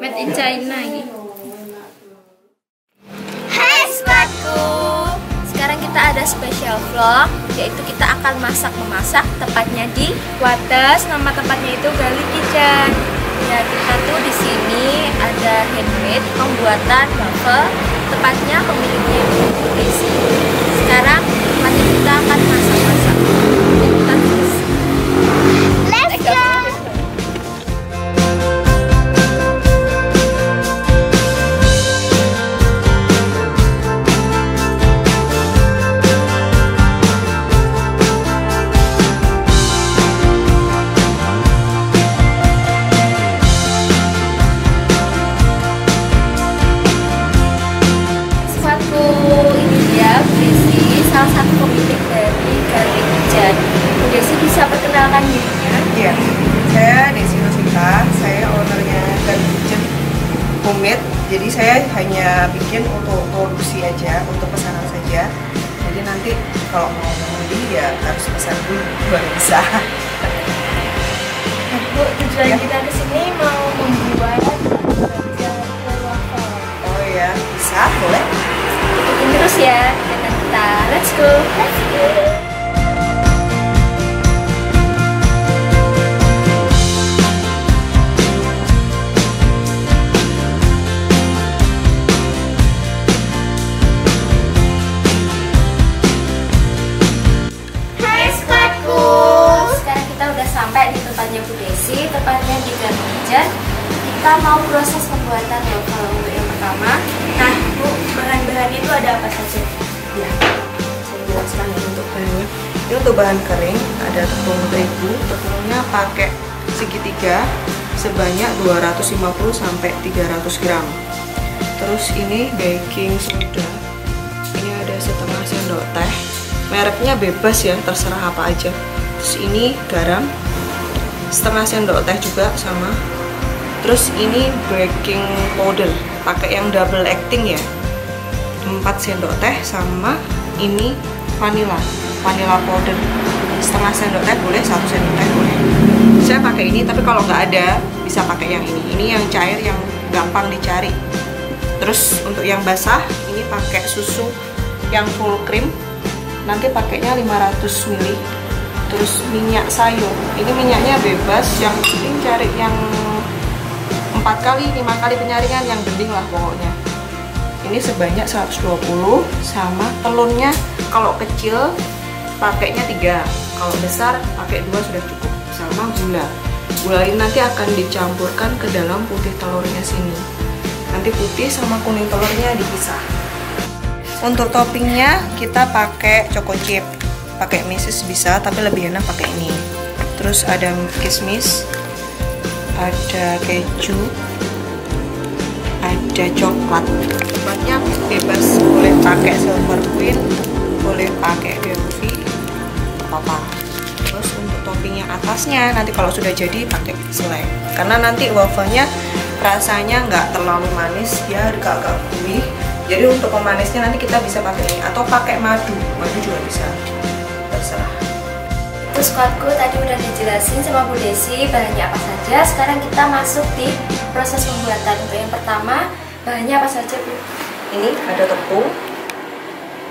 Made in China ini. Hai sobatku, sekarang kita ada special vlog, yaitu kita akan masak-memasak, tepatnya di Wates. Nama tempatnya itu Gali Kitchen. Ya, kita tuh di sini ada handmade pembuatan waffle, tepatnya pemiliknya itu Desi. Sekarang tempatnya kita akan masak-masak. Let's go. Salah satu pemilik dari Gali Kitchen. Desi bisa perkenalkan dirinya? Iya, saya Desi Rosita, saya ownernya Gali Kitchen Homemade. Jadi saya hanya bikin untuk produksi aja, untuk pesanan saja. Jadi nanti kalau mau beli ya harus pesan dulu baru bisa. Bu, tujuan kita kesini mau membuat waffle. Oh ya, bisa, boleh. Ikutin terus ya dengan kita. Let's go. Let's go. Hai squadku. Sekarang kita udah sampai di tempatnya Bu Desi, tepatnya di Gali Kitchen. Kita mau proses pembuatan waffle untuk yang pertama. Nah, Bu, bahan-bahannya itu ada apa saja? Ya, saya jelaskan ya untuk bahannya. Ini untuk bahan kering, ada tepung terigu, tepungnya pakai segitiga sebanyak 250 sampai 300 gram. Terus ini baking soda, ini ada setengah sendok teh, mereknya bebas ya, terserah apa aja. Terus ini garam, setengah sendok teh juga sama. Terus ini baking powder, pakai yang double acting ya, 4 sendok teh, sama ini vanilla powder, setengah sendok teh boleh, 1 sendok teh boleh. Saya pakai ini, tapi kalau nggak ada bisa pakai yang ini yang cair, yang gampang dicari. Terus untuk yang basah ini pakai susu yang full cream, nanti pakainya 500 ml. Terus minyak sayur, ini minyaknya bebas, yang penting cari yang 4 kali 5 kali penyaringan, yang bening lah pokoknya. Ini sebanyak 120, sama telurnya kalau kecil pakainya 3, kalau besar pakai 2 sudah cukup, sama gula. Gula ini nanti akan dicampurkan ke dalam putih telurnya sini. Nanti putih sama kuning telurnya dipisah. Untuk toppingnya kita pakai choco chip, pakai meses bisa, tapi lebih enak pakai ini. Terus ada kismis, ada keju, ada coklat. Coklatnya bebas, boleh pakai silver queen, boleh pakai delphi, apa-apa. Terus untuk topping yang atasnya nanti kalau sudah jadi pakai selai, karena nanti wafelnya rasanya nggak terlalu manis, dia agak-agak gurih. Jadi untuk pemanisnya nanti kita bisa pakai ini, atau pakai madu juga bisa, terserah. Terus squadku tadi udah dijelasin sama Bu Desi bahannya apa saja. Sekarang kita masuk di proses pembuatan. Untuk yang pertama, bahannya apa saja, Bu? Ini ada tepung,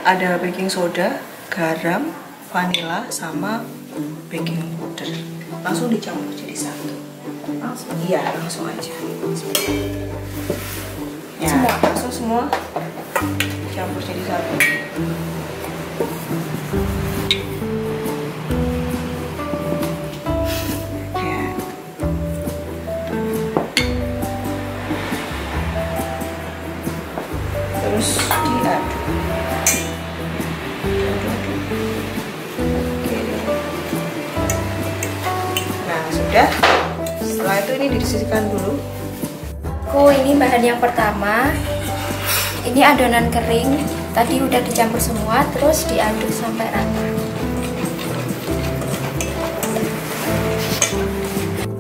ada baking soda, garam, vanila, sama baking powder. Langsung dicampur jadi satu. Langsung? Iya, langsung aja. Ya, semua? Langsung semua dicampur jadi satu. Terus diaduk. Nah, sudah. Setelah itu ini disisihkan dulu. Ini bahan yang pertama. Ini adonan kering. Tadi udah dicampur semua, terus diaduk sampai rata.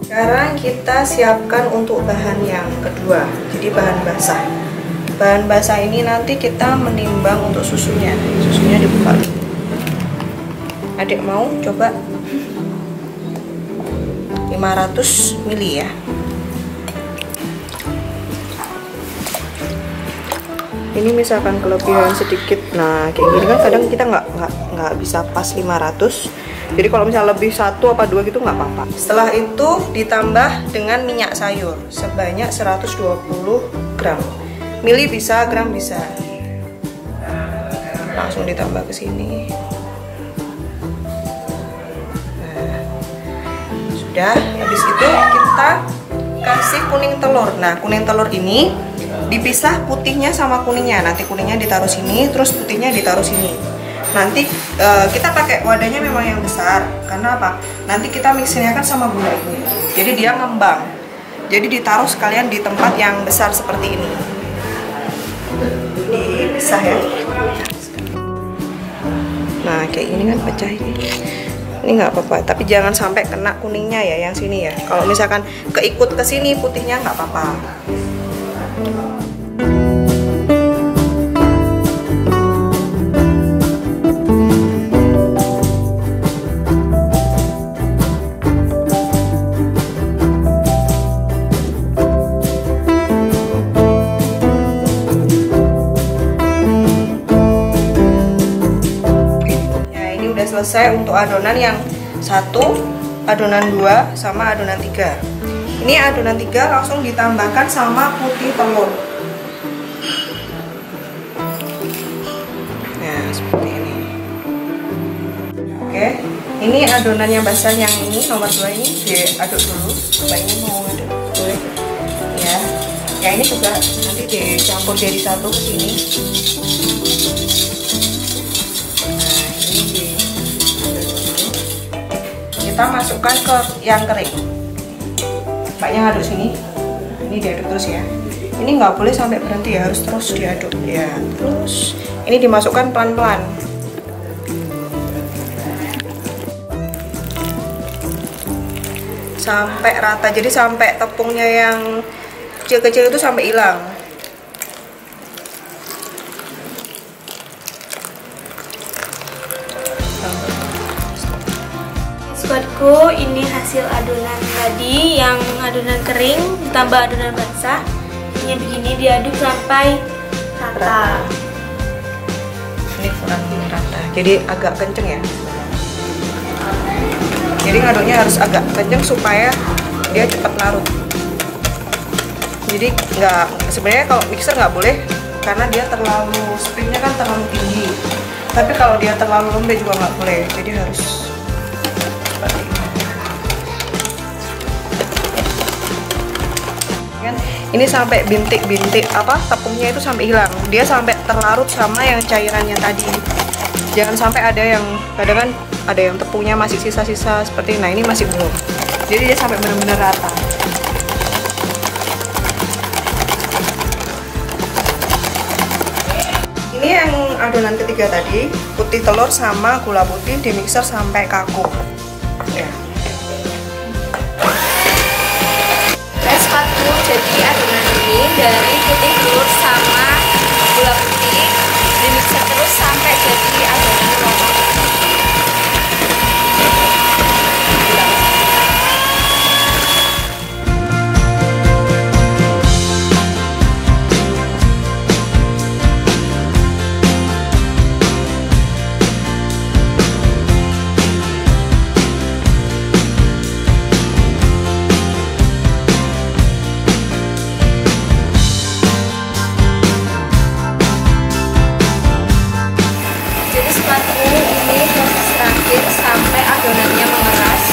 Sekarang kita siapkan untuk bahan yang kedua, jadi bahan basah. Bahan basah ini nanti kita menimbang untuk susunya. Susunya dibuka. Adik mau coba 500 ml ya. Ini misalkan kelebihan sedikit, nah kayak gini kan kadang kita nggak bisa pas 500. Jadi kalau misalnya lebih 1 apa 2 gitu nggak apa-apa. Setelah itu ditambah dengan minyak sayur sebanyak 120 gram. Mili bisa, gram bisa. Langsung ditambah ke sini. Nah, sudah. Habis itu kita kasih kuning telur. Nah, kuning telur ini dipisah putihnya sama kuningnya. Nanti kuningnya ditaruh sini, terus putihnya ditaruh sini. Nanti kita pakai wadahnya memang yang besar. Karena apa? Nanti kita mixingnya kan sama gula ini. Jadi dia ngembang. Jadi ditaruh sekalian di tempat yang besar seperti ini. Dipisah ya. Nah kayak ini kan pecah ini. Ini nggak apa-apa. Tapi jangan sampai kena kuningnya ya, yang sini ya. Kalau misalkan keikut ke sini putihnya nggak apa-apa. Selesai untuk adonan yang 1, adonan 2, sama adonan 3. Ini adonan 3 langsung ditambahkan sama putih telur. Nah, seperti ini. Oke, ini adonan yang basah yang ini nomor 2 ini diaduk dulu. Coba ini mau aduk dulu. Ya. Ya ini juga nanti dicampur jadi satu ke sini. Kita masukkan ke yang kering. Mbaknya ngaduk sini. Ini diaduk terus ya. Ini nggak boleh sampai berhenti ya, harus terus diaduk ya. Terus ini dimasukkan pelan-pelan. Sampai rata. Jadi sampai tepungnya yang kecil-kecil itu sampai hilang. Sobatku, ini hasil adonan tadi yang adonan kering ditambah adonan basah. Ini begini diaduk sampai rata. Ini kurang rata, jadi agak kenceng ya. Jadi ngaduknya harus agak kenceng supaya dia cepat larut. Jadi sebenarnya kalau mixer nggak boleh karena dia terlalu speednya kan terlalu tinggi. Tapi kalau dia terlalu lembek juga nggak boleh. Jadi harus ini sampai bintik-bintik tepungnya itu sampai hilang, dia sampai terlarut sama yang cairannya tadi. Jangan sampai ada yang kadang kan ada yang tepungnya masih sisa-sisa seperti ini. Nah ini masih belum, jadi dia sampai benar-benar rata. Ini yang adonan ketiga tadi, putih telur sama gula putih di mixer sampai kaku ya. Jadi adonan ini dari putih telur sama gula putih di mixer terus sampai jadi adonan roti. Sampai adonannya mengeras.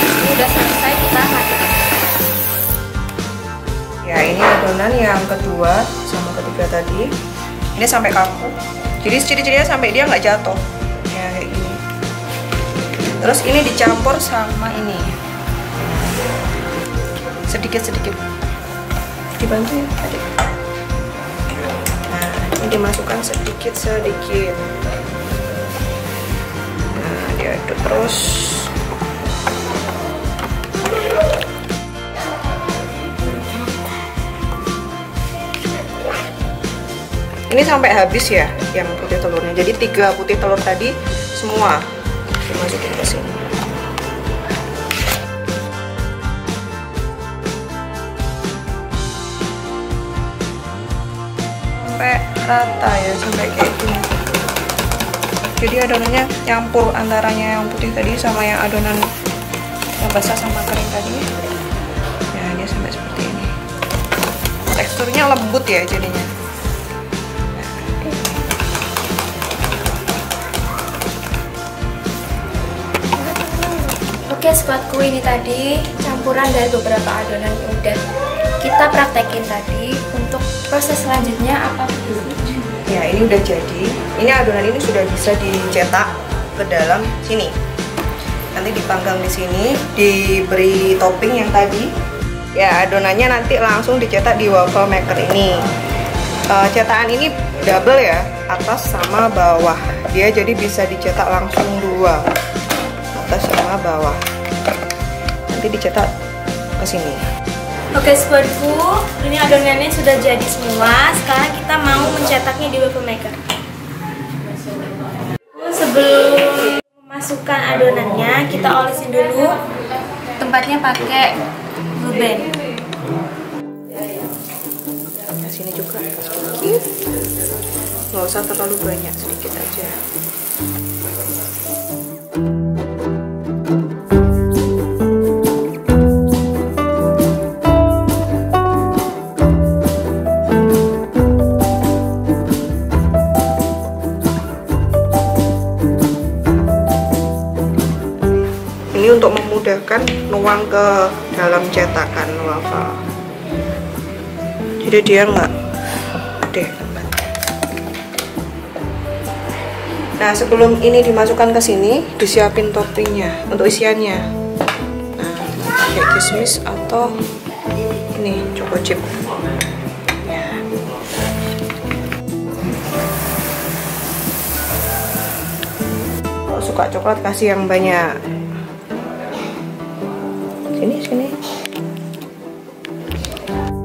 Ini udah selesai, kita aduk. Ya ini adonan yang kedua sama ketiga tadi. Ini sampai kaku. Jadi ciri-cirinya sampai dia nggak jatuh. Ya kayak gini. Terus ini dicampur sama ini. Sedikit-sedikit. Dibantu ya adik. Nah ini dimasukkan sedikit-sedikit. Diaduk terus. Ini sampai habis ya yang putih telurnya. Jadi 3 putih telur tadi semua dimasukin ke sini. Sampai rata ya, sampai kayak gini. Jadi adonannya nyampur antaranya yang putih tadi sama yang adonan yang basah sama kering tadi. Ya, dia sampai seperti ini. Teksturnya lembut ya jadinya. Oke sobatku, ini tadi campuran dari beberapa adonan yang udah kita praktekin tadi. Untuk proses selanjutnya apa? Ya, ini udah jadi. Ini adonan ini sudah bisa dicetak ke dalam sini. Nanti dipanggang di sini, diberi topping yang tadi. Ya, adonannya nanti langsung dicetak di waffle maker ini. Cetakan ini double ya, atas sama bawah. Dia jadi bisa dicetak langsung 2, atas sama bawah. Nanti dicetak ke sini. Oke sobatku, ini adonannya sudah jadi semua. Sekarang kita mau mencetaknya di waffle maker. Sebelum memasukkan adonannya, kita olesin dulu tempatnya pakai blue band. Nah, sini juga sedikit. Nggak usah terlalu banyak, sedikit aja. Ini untuk memudahkan nuang ke dalam cetakan waffle. Jadi dia nggak gede. Nah, sebelum ini dimasukkan ke sini, disiapin toppingnya untuk isiannya. Nah, kayak kismis atau ini choco chip. Ya. Kalau suka coklat kasih yang banyak. Sini.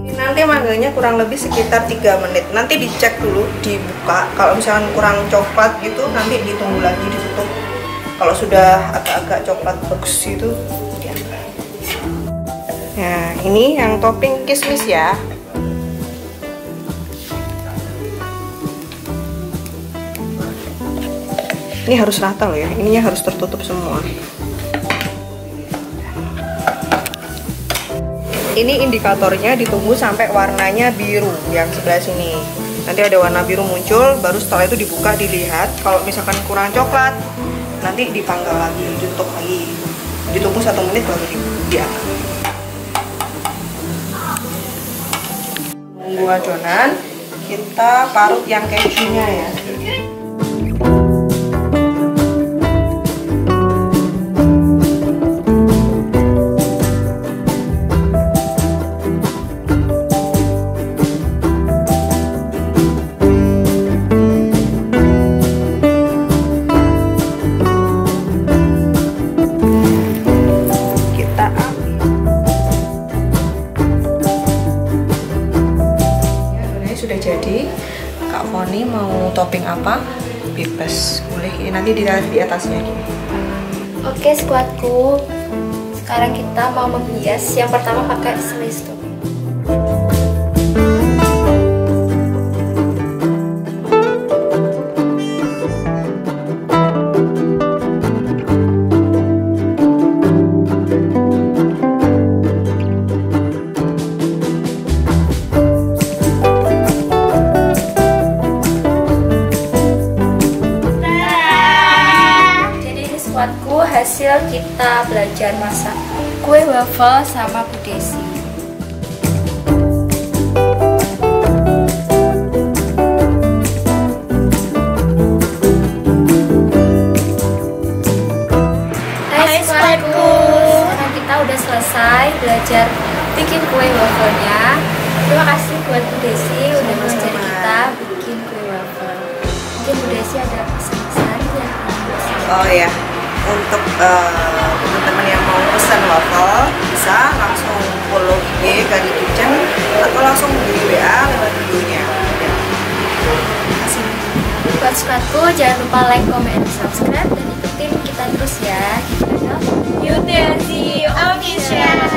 Ini nanti manggilnya kurang lebih sekitar 3 menit. Nanti dicek dulu, dibuka. Kalau misalkan kurang coklat gitu, nanti ditunggu lagi, ditutup. Kalau sudah agak-agak coklat bagus itu, diangkat. Nah, ini yang topping kismis ya. Ini harus rata loh ya. Ininya harus tertutup semua. Ini indikatornya ditunggu sampai warnanya biru yang sebelah sini. Nanti ada warna biru muncul, baru setelah itu dibuka dilihat. Kalau misalkan kurang coklat, nanti dipanggang lagi, ditutup lagi. Ditunggu 1 menit baru diangkat. Tunggu adonan, kita parut yang kejunya ya. Jadi Kak Foni mau topping apa? Bebas, boleh. Ini nanti di atasnya gini. Oke squadku, sekarang kita mau menghias. Yang pertama pakai slice tuh. Hasil kita belajar masak kue waffle sama Bu Desi. Hai squadku, sekarang kita udah selesai belajar bikin kue waffle-nya. Terima kasih buat Bu Desi udah ngajarin kita bikin kue waffle. Mungkin Bu Desi ada pesan-pesan ya? Oh ya, untuk teman-teman yang mau pesan waffle bisa langsung follow IG Gali Kitchen atau langsung di WA lewat videonya. Sobat-sobatku, jangan lupa like, comment, and subscribe dan ikutin kita terus ya. Kita UTNC Official.